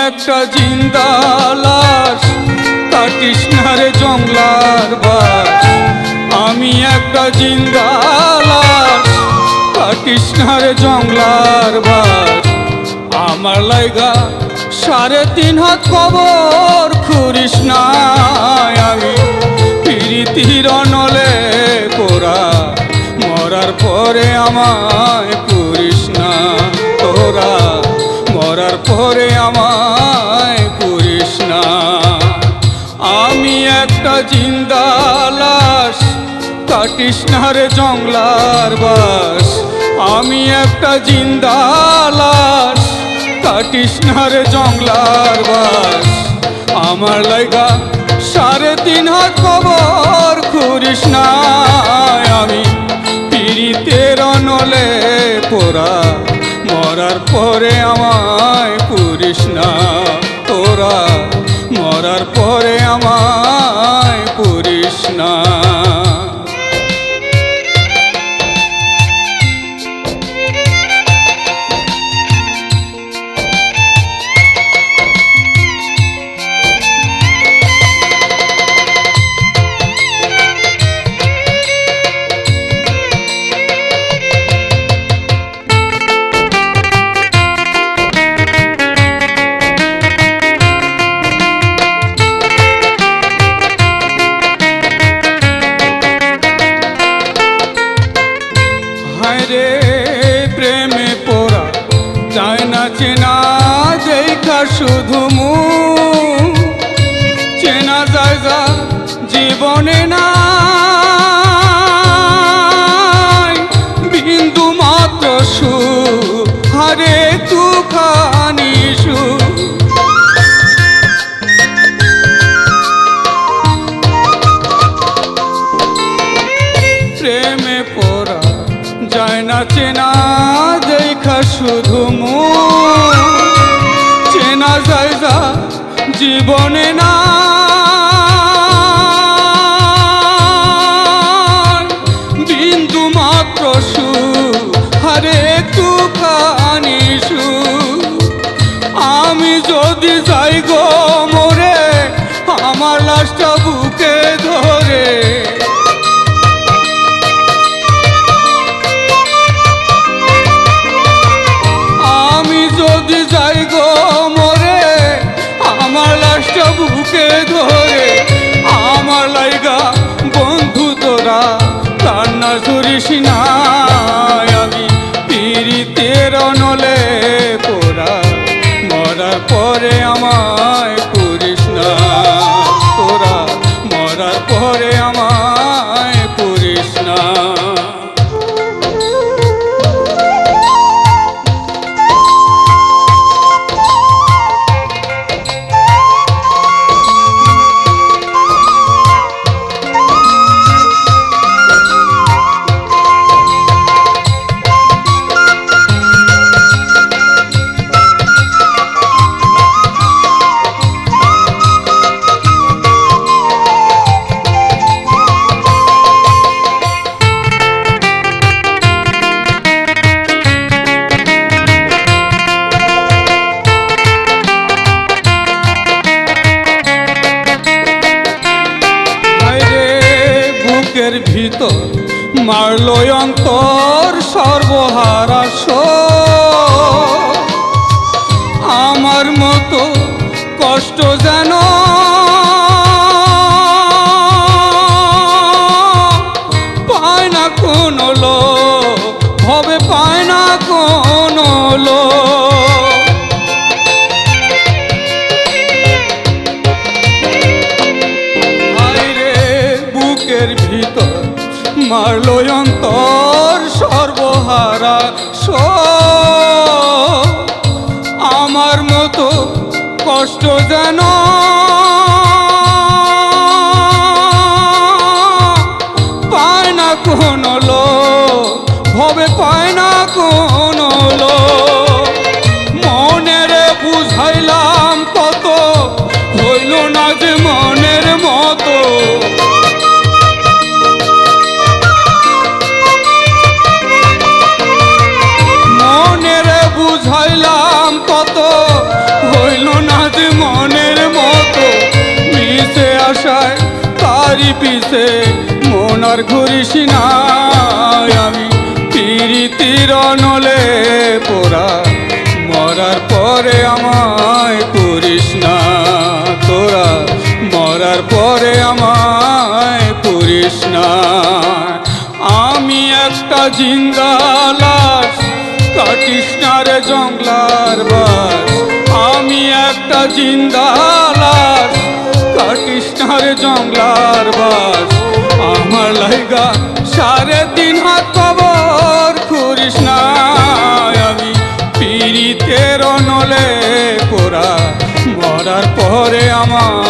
একটা জিন্দা লাশ, কাটিস না রে জংলার বাস। আমি একটা জিন্দা লাশ, কাটিস না রে জংলার বাস। আমার লাইগা 3.5 হাত কবর খুঁড়িস না। আমি পিরিতির নলে পোড়া, মরার পরে আমায় পুরিস না। তোরা মরার পরে আমায় পুরিস না। আমি একটা জিন্দা লাশ, কাটিস না রে জংলার বাস। আমি একটা জিন্দা লাশ, কাটিস না রে জংলার বাস। আমার লাইগা 3.5 হাত কবর খুঁড়িস না। আমি পিরিতের নলে পোড়া, মরার পরে আমায় পুরিস না। তোরা মরার পরে আমায় পুরিস না। রে প্রেমে পোড়া যায় না চেনা, দেখা শুধু মুখ। চেনা যায় যা জীবনে না, বিন্দু মাত্র সুখ। হারে তুখানি সুখ, প্রেমে পোড়া যায় না চেনা, দেখা শুধু মুখ। চেনা যায় যা জীবনে না, বিন্দু মাত্র সুখ। হারে একটুখানি সুখ। আমি যদি যাই গো মরে, আমার লাশটা বুকে ধরে। যদি যাই গো মরে, আমার লাশটা বুকে ধরে। আমার লাইগা বন্ধু তোরা কান্না করিস না। আমি পিরিতের নলে পোড়া, মরার পরে আমায় পুরিস না। তোরা মরার পরে আমায় পুরিস না। বুকের ভিতর মারলো অন্তর সর্বহারা শোক। আমার মতো কষ্ট যেন পায় না কোনো লোক, ভবে পায় না কোনো লোক। বুকের ভিতর মারলো অন্তর সর্বহারা শোক। আমার মতো কষ্ট যেন পায় না কোনো লোক, ভবে পায় না কোনো লোক। মনের বুঝাইলাম কত, হইল না যে মনের মতো। বুঝাইলাম কত, হইল না নেশায় তারি পিছে মন আর ঘুরিস না। আমি পিরিতির নলে পোড়া, মরার পরে আমায় করিস না। তোরা মরার পরে আমায় করিস না। আমি একটা জিন্দা লাশ, কাটিস না রে জংলার বাস। আমি একটা জিন্দা লাশ, কাটিস না রে জংলার বাস। আমার লাইগা 3.5 হাত কবর খুঁড়িস না। আমি পিরিতের নলে পোড়া, মরার পরে আমার